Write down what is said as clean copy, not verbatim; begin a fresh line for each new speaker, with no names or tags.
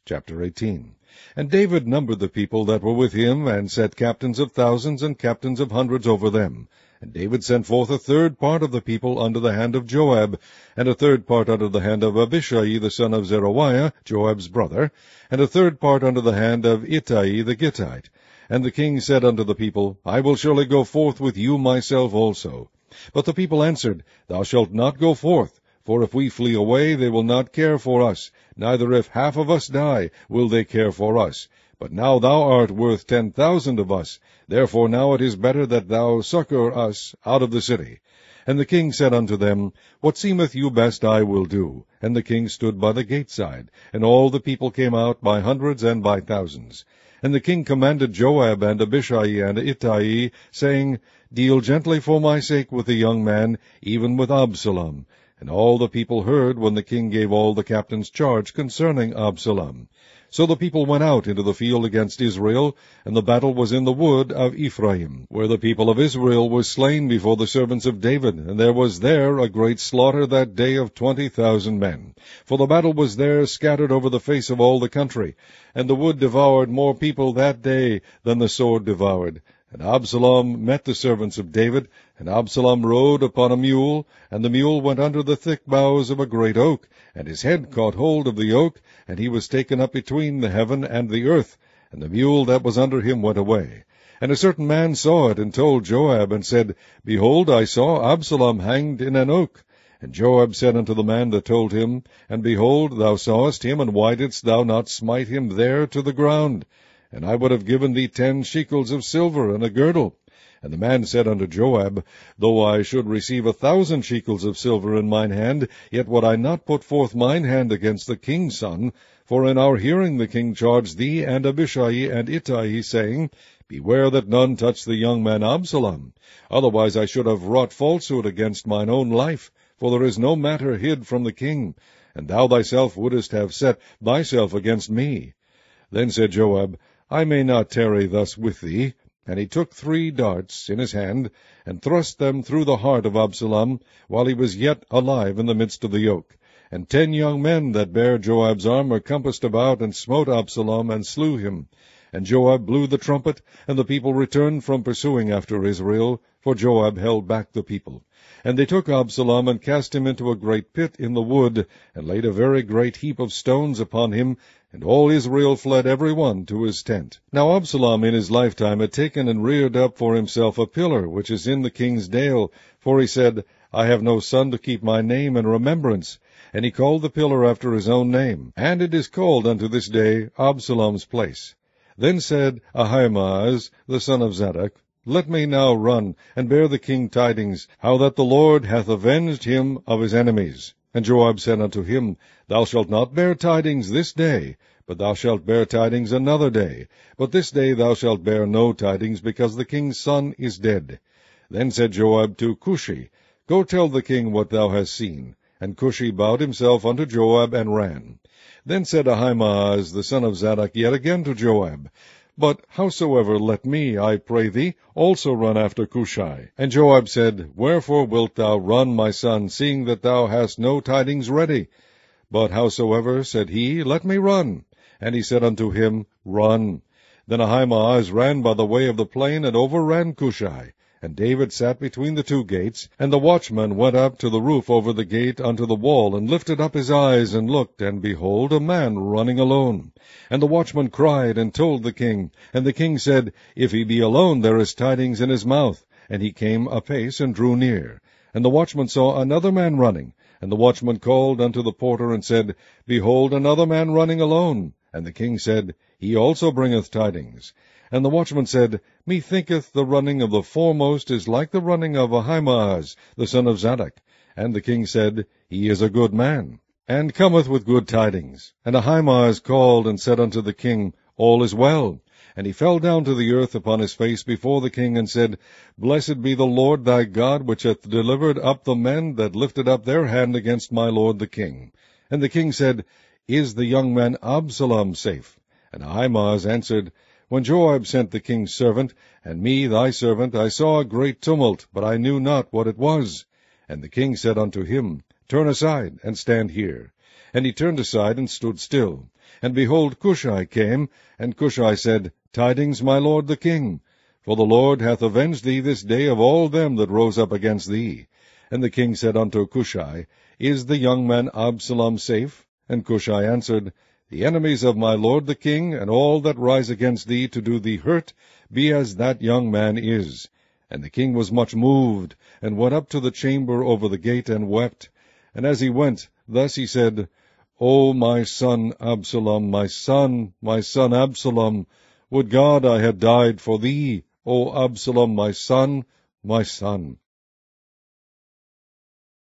Chapter 18. And David numbered the people that were with him, and set captains of thousands and captains of hundreds over them. And David sent forth a third part of the people under the hand of Joab, and a third part under the hand of Abishai the son of Zeruiah, Joab's brother, and a third part under the hand of Ittai the Gittite. And the king said unto the people, I will surely go forth with you myself also. But the people answered, Thou shalt not go forth, for if we flee away, they will not care for us, neither if half of us die, will they care for us. But now thou art worth 10,000 of us, therefore now it is better that thou succour us out of the city. And the king said unto them, What seemeth you best I will do. And the king stood by the gate side, and all the people came out by hundreds and by thousands. And the king commanded Joab and Abishai and Ittai, saying, Deal gently for my sake with the young man, even with Absalom. And all the people heard when the king gave all the captains charge concerning Absalom. So the people went out into the field against Israel, and the battle was in the wood of Ephraim, where the people of Israel were slain before the servants of David, and there was there a great slaughter that day of 20,000 men. For the battle was there scattered over the face of all the country, and the wood devoured more people that day than the sword devoured. And Absalom met the servants of David, and Absalom rode upon a mule, and the mule went under the thick boughs of a great oak, and his head caught hold of the oak, and he was taken up between the heaven and the earth, and the mule that was under him went away. And a certain man saw it, and told Joab, and said, Behold, I saw Absalom hanged in an oak. And Joab said unto the man that told him, And behold, thou sawest him, and why didst thou not smite him there to the ground? And I would have given thee 10 shekels of silver and a girdle. And the man said unto Joab, Though I should receive 1,000 shekels of silver in mine hand, yet would I not put forth mine hand against the king's son. For in our hearing the king charged thee and Abishai and Ittai, saying, Beware that none touch the young man Absalom. Otherwise I should have wrought falsehood against mine own life, for there is no matter hid from the king, and thou thyself wouldest have set thyself against me. Then said Joab, I may not tarry thus with thee. And he took 3 darts in his hand, and thrust them through the heart of Absalom, while he was yet alive in the midst of the yoke. And 10 young men that bare Joab's armor compassed about, and smote Absalom, and slew him. And Joab blew the trumpet, and the people returned from pursuing after Israel, for Joab held back the people. And they took Absalom, and cast him into a great pit in the wood, and laid a very great heap of stones upon him, and all Israel fled every one to his tent. Now Absalom in his lifetime had taken and reared up for himself a pillar, which is in the king's dale, for he said, I have no son to keep my name in remembrance. And he called the pillar after his own name, and it is called unto this day Absalom's place. Then said Ahimaaz, the son of Zadok, Let me now run, and bear the king tidings, how that the Lord hath avenged him of his enemies. And Joab said unto him, Thou shalt not bear tidings this day, but thou shalt bear tidings another day. But this day thou shalt bear no tidings, because the king's son is dead. Then said Joab to Cushi, Go tell the king what thou hast seen. And Cushi bowed himself unto Joab, and ran. Then said Ahimaaz the son of Zadok yet again to Joab, But howsoever let me, I pray thee, also run after Cushi. And Joab said, Wherefore wilt thou run, my son, seeing that thou hast no tidings ready? But howsoever, said he, let me run. And he said unto him, Run. Then Ahimaaz ran by the way of the plain, and overran Cushi. And David sat between the 2 gates, and the watchman went up to the roof over the gate unto the wall, and lifted up his eyes, and looked, and behold, a man running alone. And the watchman cried, and told the king. And the king said, If he be alone, there is tidings in his mouth. And he came apace, and drew near. And the watchman saw another man running. And the watchman called unto the porter, and said, Behold, another man running alone. And the king said, He also bringeth tidings. And the watchman said, Methinketh the running of the foremost is like the running of Ahimaaz, the son of Zadok. And the king said, He is a good man, and cometh with good tidings. And Ahimaaz called and said unto the king, All is well. And he fell down to the earth upon his face before the king, and said, Blessed be the Lord thy God, which hath delivered up the men that lifted up their hand against my lord the king. And the king said, Is the young man Absalom safe? And Ahimaaz answered, When Joab sent the king's servant, and me thy servant, I saw a great tumult, but I knew not what it was. And the king said unto him, Turn aside, and stand here. And he turned aside and stood still. And behold, Cushai came, and Cushai said, Tidings, my lord the king, for the Lord hath avenged thee this day of all them that rose up against thee. And the king said unto Cushai, Is the young man Absalom safe? And Cushai answered, The enemies of my lord the king, and all that rise against thee to do thee hurt, be as that young man is. And the king was much moved, and went up to the chamber over the gate, and wept. And as he went, thus he said, O my son Absalom, my son Absalom, would God I had died for thee, O Absalom, my son, my son.